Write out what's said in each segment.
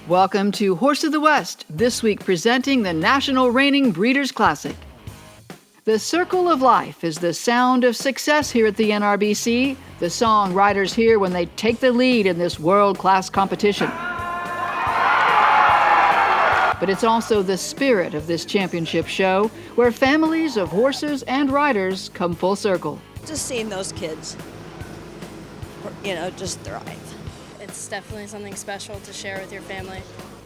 Welcome to Horse of the West, this week presenting the National Reining Breeders' Classic. The circle of life is the sound of success here at the NRBC, the song riders hear when they take the lead in this world-class competition. But it's also the spirit of this championship show, where families of horses and riders come full circle. Just seeing those kids, just thrive. It's definitely something special to share with your family.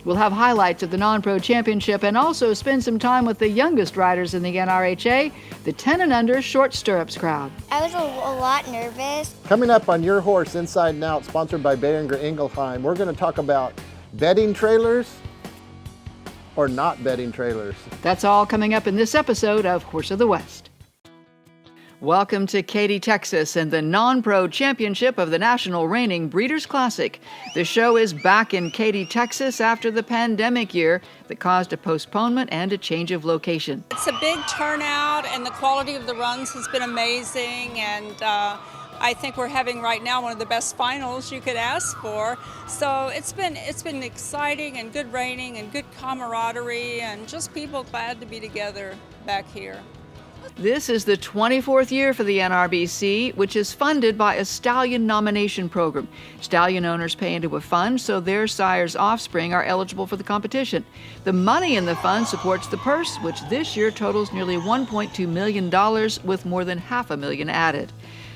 We'll have highlights of the non-pro championship and also spend some time with the youngest riders in the NRHA, the 10 and under short stirrups crowd. I was a lot nervous. Coming up on Your Horse Inside and Out, sponsored by Behringer Ingelheim, we're going to talk about bedding trailers or not bedding trailers. That's all coming up in this episode of Horse of the West. Welcome to Katy, Texas, and the non-pro championship of the National Reining Breeders' Classic. The show is back in Katy, Texas after the pandemic year that caused a postponement and a change of location. It's a big turnout, and the quality of the runs has been amazing, and I think we're having right now one of the best finals you could ask for. So it's been exciting and good reining and good camaraderie and just people glad to be together back here. This is the 24th year for the NRBC, which is funded by a stallion nomination program. Stallion owners pay into a fund so their sire's offspring are eligible for the competition. The money in the fund supports the purse, which this year totals nearly $1.2 million, with more than $500,000 added.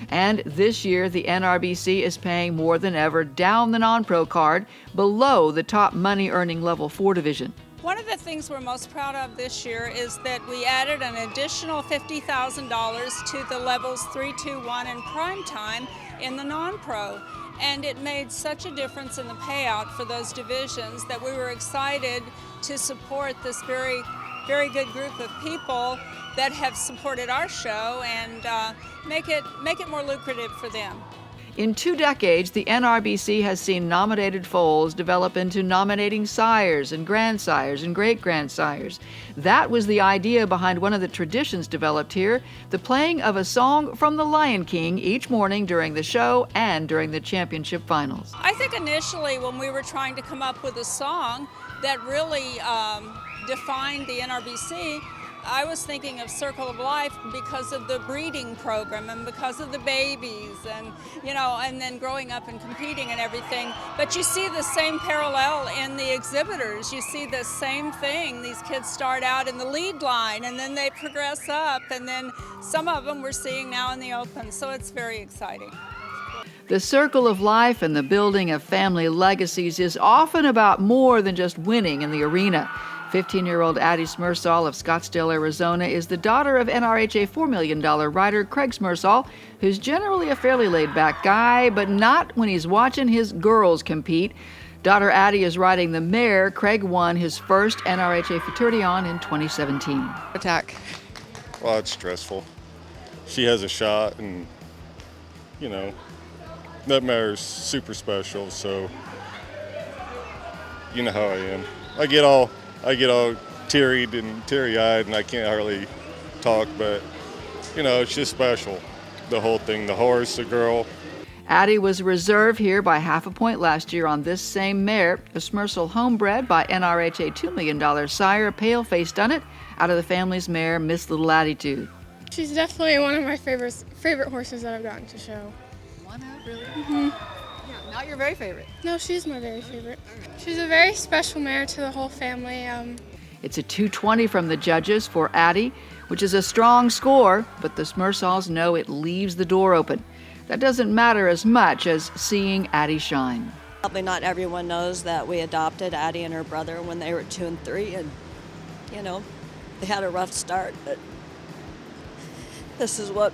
And this year, the NRBC is paying more than ever down the non-pro card, below the top money-earning Level 4 division. One of the things we're most proud of this year is that we added an additional $50,000 to the levels 3, 2, 1 and prime time in the non-pro. And it made such a difference in the payout for those divisions that we were excited to support this very, very good group of people that have supported our show and make it more lucrative for them. In 2 decades, the NRBC has seen nominated foals develop into nominating sires and grandsires and great-grandsires. That was the idea behind one of the traditions developed here, the playing of a song from The Lion King each morning during the show and during the championship finals. I think initially when we were trying to come up with a song that really defined the NRBC, I was thinking of Circle of Life because of the breeding program and because of the babies and, and then growing up and competing and everything. But you see the same parallel in the exhibitors. You see the same thing. These kids start out in the lead line and then they progress up, and then some of them we're seeing now in the open. So it's very exciting. The circle of life and the building of family legacies is often about more than just winning in the arena. 15-year-old Addie Smersall of Scottsdale, Arizona, is the daughter of NRHA $4 million rider Craig Smersall, who's generally a fairly laid-back guy, but not when he's watching his girls compete. Daughter Addie is riding the mare Craig won his first NRHA Futurity on in 2017. Attack. Well, it's stressful. She has a shot, and, that mare's super special, so you know how I am. I get all teary-eyed and I can't hardly talk, but, it's just special. The whole thing, the horse, the girl. Addie was reserved here by half a point last year on this same mare, a Smersall homebred by NRHA $2 million sire, Paleface Dunnett, out of the family's mare, Miss Little Attitude. She's definitely one of my favorite horses that I've gotten to show. One out, really? Mm-hmm. Yeah, not your very favorite. No, she's my very favorite. She's a very special mare to the whole family. It's a 220 from the judges for Addie, which is a strong score, but the Smersalls know it leaves the door open. That doesn't matter as much as seeing Addie shine. Probably not everyone knows that we adopted Addie and her brother when they were 2 and 3, and, they had a rough start, but this is what,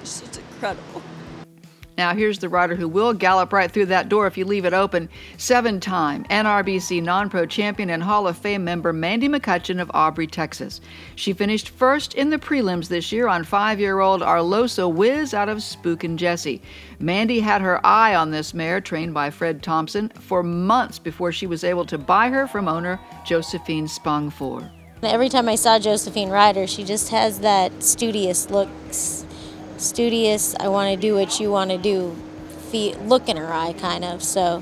it's incredible. Now here's the rider who will gallop right through that door if you leave it open. 7-time NRBC non-pro champion and Hall of Fame member Mandy McCutcheon of Aubrey, Texas. She finished first in the prelims this year on 5-year-old Arloso Wiz out of Spookin' Jessie. Mandy had her eye on this mare, trained by Fred Thompson, for months before she was able to buy her from owner Josephine Spong-4. Every time I saw Josephine ride her, she just has that studious look. Studious, I want to do what you want to do, look in her eye, kind of. So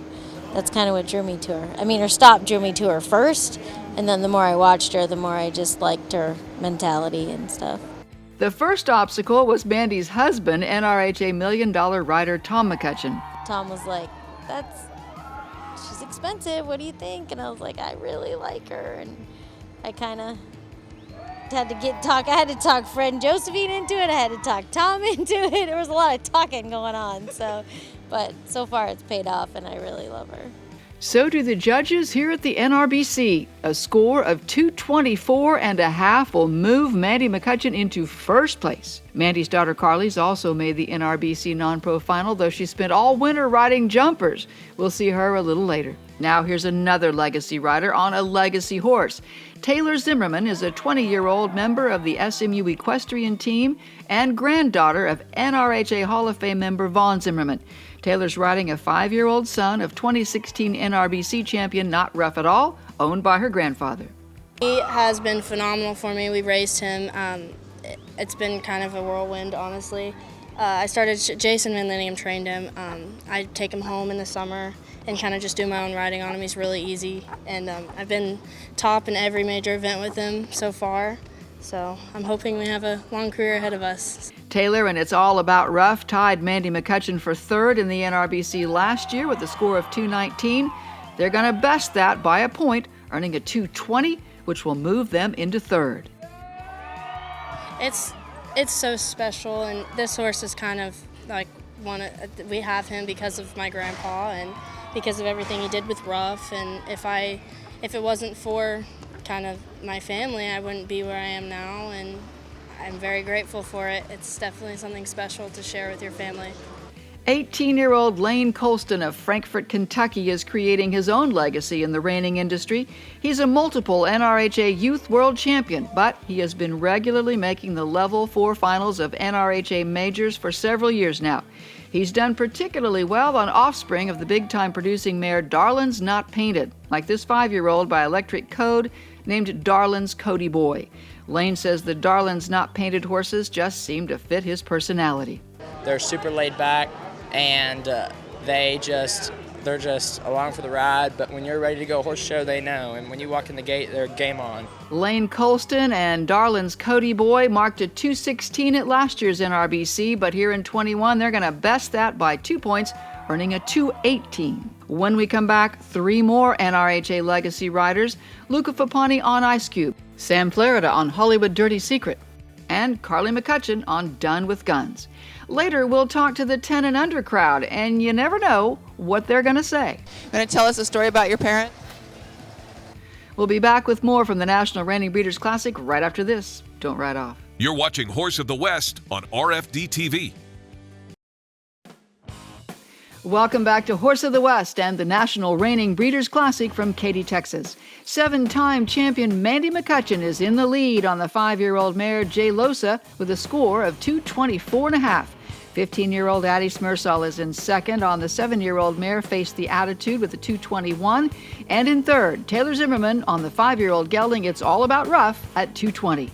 that's kind of what drew me to her. I mean, her stop drew me to her first, and then the more I watched her, the more I just liked her mentality and stuff. The first obstacle was Mandy's husband, NRHA $1 million rider Tom McCutcheon. Tom was like, she's expensive, what do you think? And I was like, I really like her. And I kind of had to talk Fred and Josephine into it. I had to talk Tom into it. There was a lot of talking going on. But so far it's paid off, and I really love her. So do the judges here at the NRBC. A score of 224.5 will move Mandy McCutcheon into first place. Mandy's daughter Carly's also made the NRBC non-pro final, though she spent all winter riding jumpers. We'll see her a little later. Now here's another legacy rider on a legacy horse. Taylor Zimmerman is a 20-year-old member of the SMU equestrian team and granddaughter of NRHA Hall of Fame member Vaughn Zimmerman. Taylor's riding a 5-year-old son of 2016 NRBC champion Not Rough at All, owned by her grandfather. He has been phenomenal for me. We raised him. It's been kind of a whirlwind, honestly. Jason Van Linningham trained him. I take him home in the summer and kind of just do my own riding on him. He's really easy. And I've been top in every major event with him so far. So I'm hoping we have a long career ahead of us. Taylor and It's All About Rough tied Mandy McCutcheon for third in the NRBC last year with a score of 219. They're going to best that by a point, earning a 220, which will move them into third. It's so special, and this horse is kind of like we have him because of my grandpa and because of everything he did with Rough. And if it wasn't for kind of my family, I wouldn't be where I am now, and I'm very grateful for it. It's definitely something special to share with your family. 18-year-old Lane Colston of Frankfort, Kentucky is creating his own legacy in the reining industry. He's a multiple NRHA Youth World Champion, but he has been regularly making the Level 4 finals of NRHA majors for several years now. He's done particularly well on offspring of the big-time producing mare Darlin's Not Painted, like this 5-year-old by Electric Code named Darlin's Cody Boy. Lane says the Darlin's Not Painted horses just seem to fit his personality. They're super laid back, and they're just along for the ride, but when you're ready to go horse show, they know, and when you walk in the gate, they're game on. Lane Colston and Darlin's Cody Boy marked a 216 at last year's NRBC, but here in 21, they're going to best that by 2 points, earning a 218. When we come back, 3 more NRHA legacy riders: Luca Fapani on Ice Cube, Sam Florida on Hollywood Dirty Secret, and Carly McCutcheon on Done with Guns. Later, we'll talk to the 10 and under crowd, and you never know what they're going to say. Going to tell us a story about your parent? We'll be back with more from the National Reining Breeders' Classic right after this. Don't ride off. You're watching Horse of the West on RFD TV. Welcome back to Horse of the West and the National Reining Breeders' Classic from Katy, Texas. 7-time champion Mandy McCutcheon is in the lead on the 5-year-old mare J. Losa with a score of 224.5. 15-year-old Addie Smersall is in second on the 7-year-old mare Face the Attitude with a 221. And in third, Taylor Zimmerman on the 5-year-old gelding It's All About Rough at 220.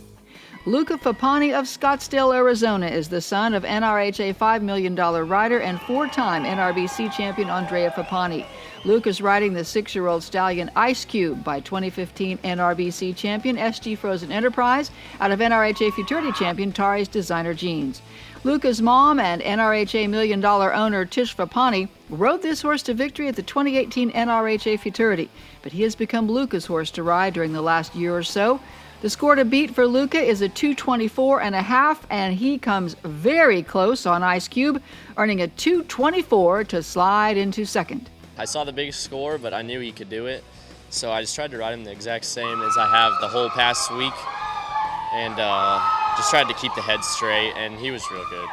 Luca Fapani of Scottsdale, Arizona is the son of NRHA $5 million rider and 4-time NRBC champion Andrea Fapani. Luke is riding the 6-year-old stallion Ice Cube by 2015 NRBC champion SG Frozen Enterprise out of NRHA Futurity champion Tari's Designer Jeans. Luca's mom and NRHA $1 million owner Tish Fapani rode this horse to victory at the 2018 NRHA Futurity, but he has become Luca's horse to ride during the last year or so. The score to beat for Luca is a 224.5, and he comes very close on Ice Cube, earning a 224 to slide into second. I saw the biggest score, but I knew he could do it, so I just tried to ride him the exact same as I have the whole past week, and just tried to keep the head straight, and he was real good.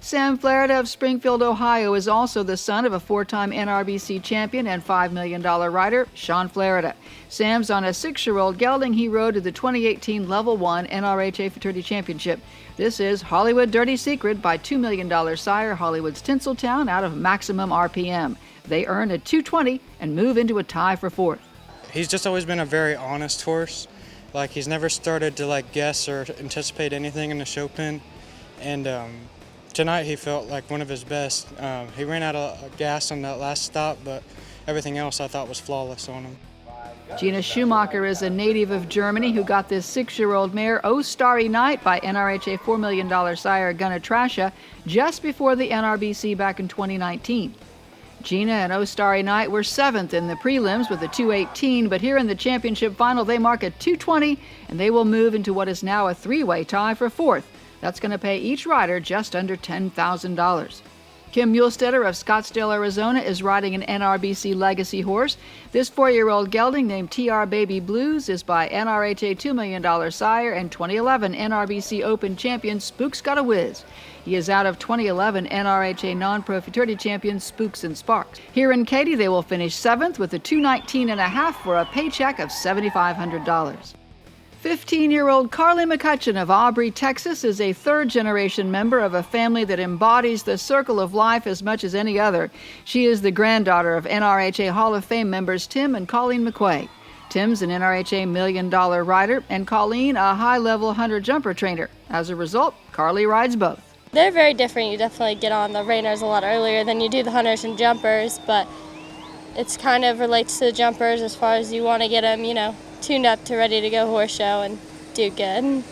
Sam Florida of Springfield, Ohio is also the son of a 4-time NRBC champion and $5 million rider, Sean Florida. Sam's on a 6-year-old gelding he rode to the 2018 Level 1 NRHA Futurity Championship. This is Hollywood Dirty Secret by $2 million sire Hollywood's Tinseltown out of Maximum RPM. They earn a 220 and move into a tie for fourth. He's just always been a very honest horse. Like, he's never started to guess or anticipate anything in the show pen. And tonight he felt like one of his best. He ran out of gas on that last stop, but everything else I thought was flawless on him. Gina Schumacher is a native of Germany who got this 6-year-old mare, Oh Starry Night, by NRHA $4 million sire Gunnar Trasha just before the NRBC back in 2019. Gina and Oh Starry Night were 7th in the prelims with a 2:18, but here in the championship final they mark a 2:20, and they will move into what is now a 3-way tie for 4th. That's going to pay each rider just under $10,000. Kim Muhlstetter of Scottsdale, Arizona, is riding an NRBC legacy horse. This 4-year-old gelding named TR Baby Blues is by NRHA $2 million sire and 2011 NRBC Open champion Spooks Got a Whiz. He is out of 2011 NRHA non-pro futurity champion Spooks and Sparks. Here in Katy, they will finish 7th with a 2:19.5 for a paycheck of $7,500. 15-year-old Carly McCutcheon of Aubrey, Texas, is a third-generation member of a family that embodies the circle of life as much as any other. She is the granddaughter of NRHA Hall of Fame members Tim and Colleen McQuay. Tim's an NRHA $1 million rider, and Colleen a high-level hunter-jumper trainer. As a result, Carly rides both. They're very different. You definitely get on the reiners a lot earlier than you do the hunters and jumpers, but it's kind of relates to the jumpers as far as you want to get them, tuned up to ready to go horse show and do good.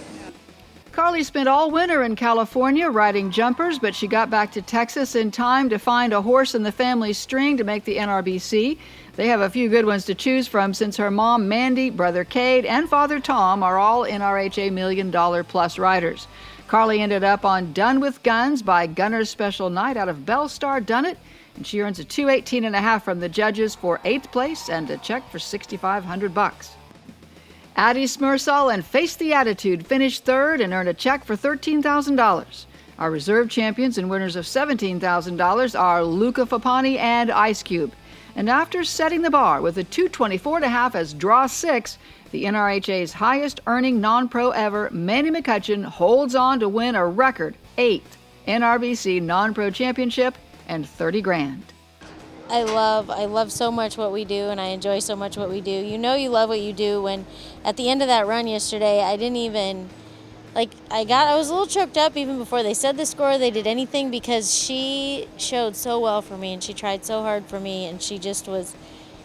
Carly spent all winter in California riding jumpers, but she got back to Texas in time to find a horse in the family string to make the NRBC. They have a few good ones to choose from since her mom, Mandy, brother Cade, and father Tom are all NRHA $1 million plus riders. Carly ended up on Done with Guns by Gunner's Special Night out of Bellstar Dunnett, and she earns a 2:18.5 from the judges for 8th place and a check for $6,500. Addie Smersall and Face the Attitude finished 3rd and earned a check for $13,000. Our reserve champions and winners of $17,000 are Luca Fapani and Ice Cube. And after setting the bar with a 2:24.5 as draw 6, the NRHA's highest earning non-pro ever, Mandy McCutcheon, holds on to win a record 8th NRBC non-pro championship and $30,000. I love so much what we do, and I enjoy so much what we do. You know you love what you do when at the end of that run yesterday, I didn't even, I was a little choked up even before they said the score, they did anything, because she showed so well for me and she tried so hard for me, and she just was,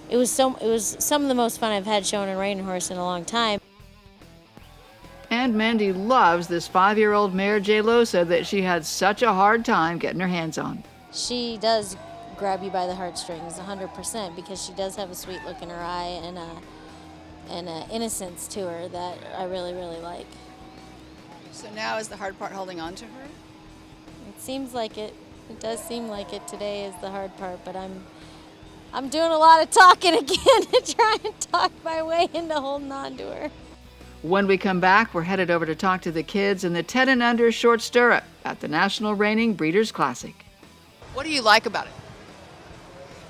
it was some of the most fun I've had showing a reining horse in a long time. And Mandy loves this 5-year-old mare J-Lo said that she had such a hard time getting her hands on. She does grab you by the heartstrings 100%, because she does have a sweet look in her eye and a innocence to her that I really, really like. So now is the hard part holding on to her? It seems like it. It does seem like it. Today is the hard part, but I'm doing a lot of talking again to try and talk my way into holding on to her. When we come back, we're headed over to talk to the kids in the 10 and under short stirrup at the National Reining Breeders' Classic. What do you like about it?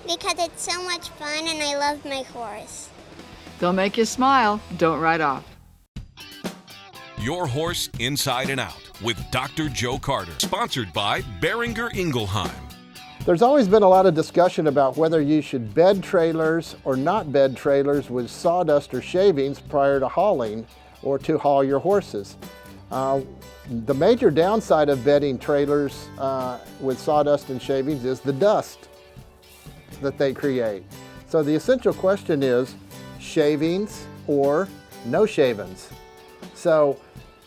Because it's so much fun and I love my horse. They'll make you smile. Don't ride off. Your Horse Inside and Out with Dr. Joe Carter. Sponsored by Beringer Ingelheim. There's always been a lot of discussion about whether you should bed trailers or not bed trailers with sawdust or shavings prior to hauling or to haul your horses. The major downside of bedding trailers with sawdust and shavings is the dust that they create. So the essential question is shavings or no shavings. So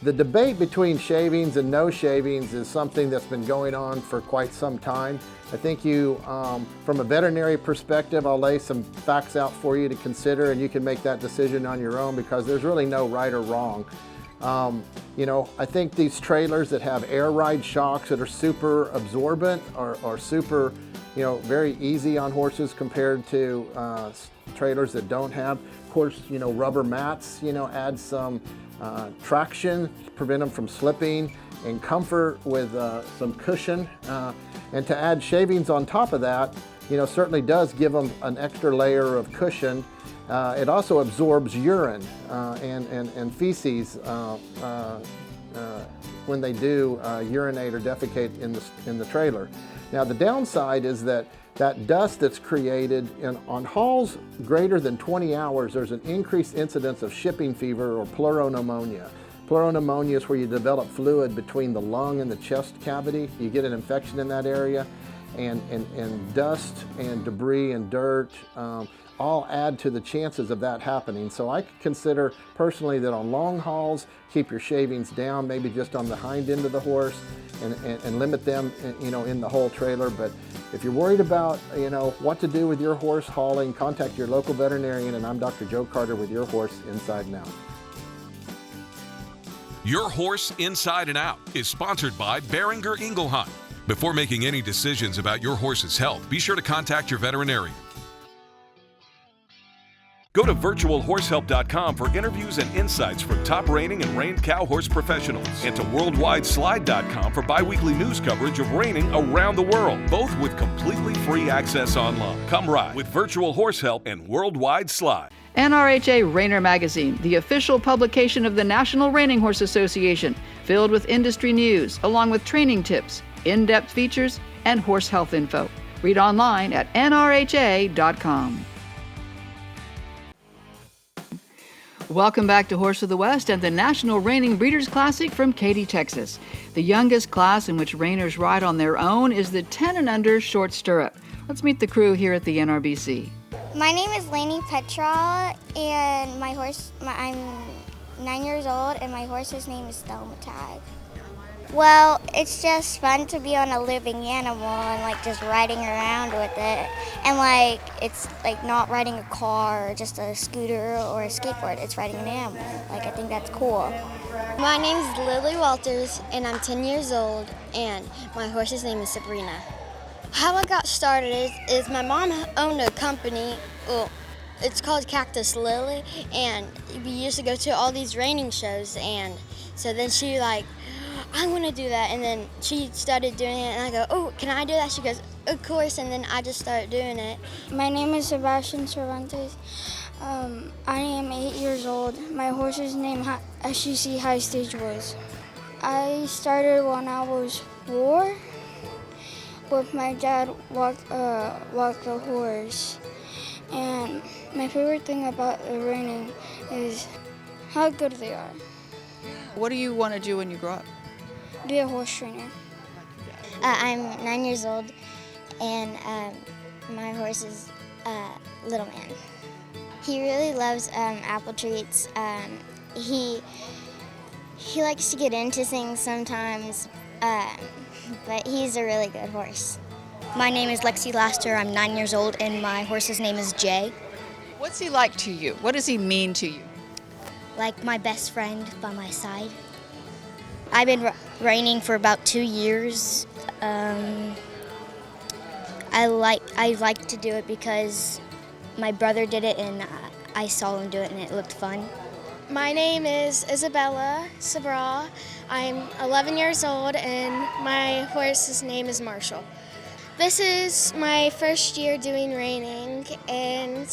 the debate between shavings and no shavings is something that's been going on for quite some time. I think from a veterinary perspective, I'll lay some facts out for you to consider, and you can make that decision on your own, because there's really no right or wrong. I think these trailers that have air ride shocks that are super absorbent are super, very easy on horses compared to trailers that don't have. Of course, rubber mats, add some traction, prevent them from slipping, and comfort with some cushion. And to add shavings on top of that, certainly does give them an extra layer of cushion. It also absorbs urine and feces when they do urinate or defecate in the trailer. Now the downside is that dust that's created on hauls greater than 20 hours, there's an increased incidence of shipping fever or pleuropneumonia. Pleuropneumonia is where you develop fluid between the lung and the chest cavity. You get an infection in that area. and dust and debris and dirt all add to the chances of that happening. So I consider personally that on long hauls, keep your shavings down, maybe just on the hind end of the horse, and limit them, in the whole trailer. But if you're worried about, what to do with your horse hauling, contact your local veterinarian. And I'm Dr. Joe Carter with Your Horse Inside and Out. Your Horse Inside and Out is sponsored by Behringer Ingelheim. Before making any decisions about your horse's health, be sure to contact your veterinarian. Go to virtualhorsehelp.com for interviews and insights from top reining and reined cow horse professionals, and to worldwideslide.com for bi-weekly news coverage of reining around the world, both with completely free access online. Come ride with Virtual Horse Help and Worldwide Slide. NRHA Reiner Magazine, the official publication of the National Reining Horse Association, filled with industry news, along with training tips, in-depth features, and horse health info. Read online at nrha.com. Welcome back to Horse of the West and the National Reining Breeders' Classic from Katy, Texas. The youngest class in which reiners ride on their own is the 10 and under short stirrup. Let's meet the crew here at the NRBC. My name is Lainey Petra, and I'm 9 years old, and my horse's name is Thelma Tag. Well, it's just fun to be on a living animal and just riding around with it. And it's not riding a car or just a scooter or a skateboard. It's riding an animal. I think that's cool. My name is Lily Walters, and I'm 10 years old, and my horse's name is Sabrina. How I got started is my mom owned a company. Well, it's called Cactus Lily, and we used to go to all these reining shows, and so then she I want to do that, and then she started doing it, and I go, oh, can I do that? She goes, of course, and then I just started doing it. My name is Sebastian Cervantes. I am 8 years old. My horse's name, SGC High Stage was. I started when I was 4, with my dad walked the horse. And my favorite thing about the reining is how good they are. What do you want to do when you grow up? Be a horse trainer. I'm 9 years old, and my horse is Little Man. He really loves apple treats. He likes to get into things sometimes, but he's a really good horse. My name is Lexi Laster. I'm 9 years old, and my horse's name is Jay. What's he like to you? What does he mean to you? Like my best friend by my side. I've been reining for about 2 years. I like to do it because my brother did it, and I saw him do it, and it looked fun. My name is Isabella Sabra. I'm 11 years old, and my horse's name is Marshall. This is my first year doing reining, and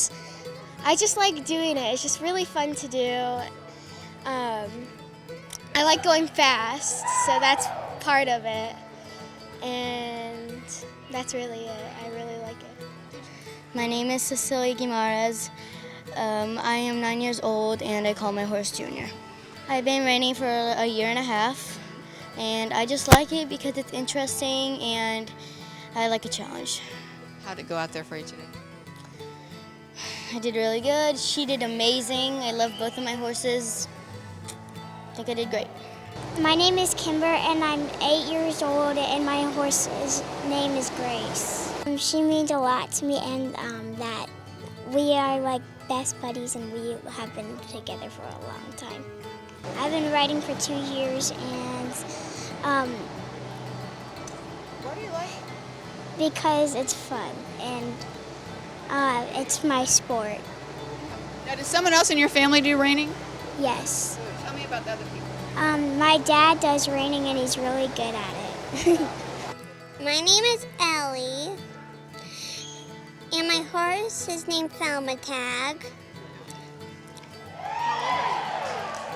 I just like doing it. It's just really fun to do. I like going fast, so that's part of it, and that's really it. I really like it. My name is Cecilia Guimaraes. I am 9 years old, and I call my horse Junior. I've been reining for a year and a half, and I just like it because it's interesting, and I like a challenge. How'd it go out there for you today? I did really good. She did amazing. I love both of my horses. I think I did great. My name is Kimber, and I'm 8 years old, and my horse's name is Grace. She means a lot to me, and that we are best buddies, and we have been together for a long time. I've been riding for 2 years, and why do you like it? Because it's fun, and it's my sport. Now, does someone else in your family do reining? Yes. Tell me about the other people. My dad does reining, and he's really good at it. My name is Ellie, and my horse is named Thelma Tag.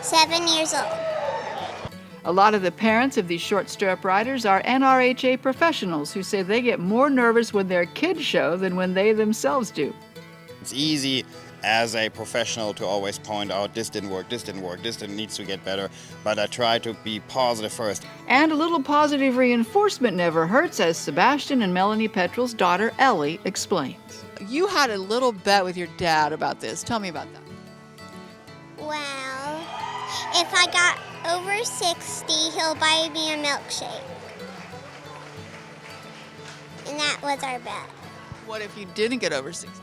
7 years old. A lot of the parents of these short stirrup riders are NRHA professionals who say they get more nervous when their kids show than when they themselves do. It's easy as a professional to always point out this didn't work, this needs to get better, but I try to be positive first. And a little positive reinforcement never hurts, as Sebastian and Melanie Petrel's daughter Ellie explains. You had a little bet with your dad about this. Tell me about that. Well, if I got over 60, he'll buy me a milkshake. And that was our bet. What if you didn't get over 60?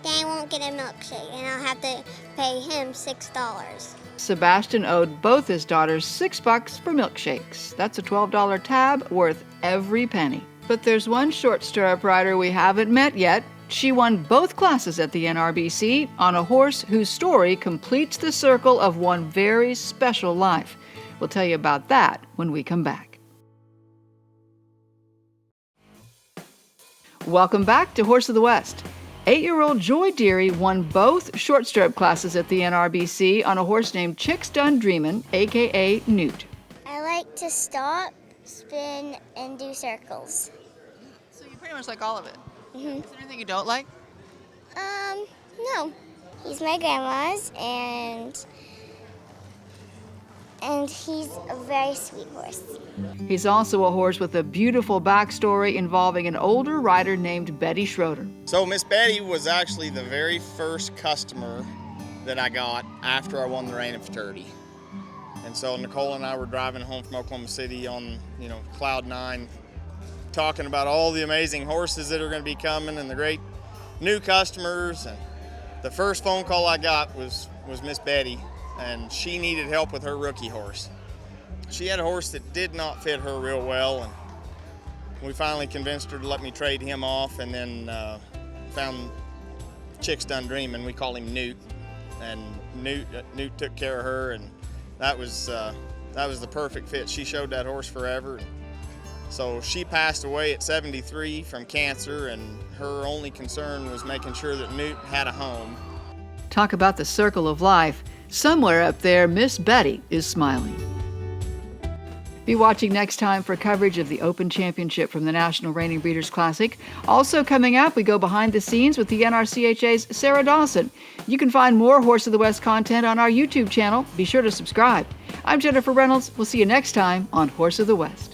Then I won't get a milkshake, and I'll have to pay him $6. Sebastian owed both his daughters $6 for milkshakes. That's a $12 tab worth every penny. But there's one short stirrup rider we haven't met yet. She won both classes at the NRBC on a horse whose story completes the circle of one very special life. We'll tell you about that when we come back. Welcome back to Horse of the West. 8-year-old Joy Deary won both short stirrup classes at the NRBC on a horse named Chicks Done Dreamin', aka Newt. I like to stop, spin, and do circles. So you pretty much like all of it. Mm-hmm. Is there anything you don't like? No. He's my grandma's, and he's a very sweet horse. He's also a horse with a beautiful backstory involving an older rider named Betty Schroeder. So Miss Betty was actually the very first customer that I got after I won the Reign of Futurity. And so Nicole and I were driving home from Oklahoma City on, Cloud 9, talking about all the amazing horses that are going to be coming and the great new customers. And the first phone call I got was Miss Betty, and she needed help with her rookie horse. She had a horse that did not fit her real well, and we finally convinced her to let me trade him off, and then found Chicks Done Dreamin'. We call him Newt, and Newt took care of her, and that was the perfect fit. She showed that horse forever. So she passed away at 73 from cancer, and her only concern was making sure that Newt had a home. Talk about the circle of life. Somewhere up there, Miss Betty is smiling. Be watching next time for coverage of the Open Championship from the National Reining Breeders' Classic. Also coming up, we go behind the scenes with the NRCHA's Sarah Dawson. You can find more Horse of the West content on our YouTube channel. Be sure to subscribe. I'm Jennifer Reynolds. We'll see you next time on Horse of the West.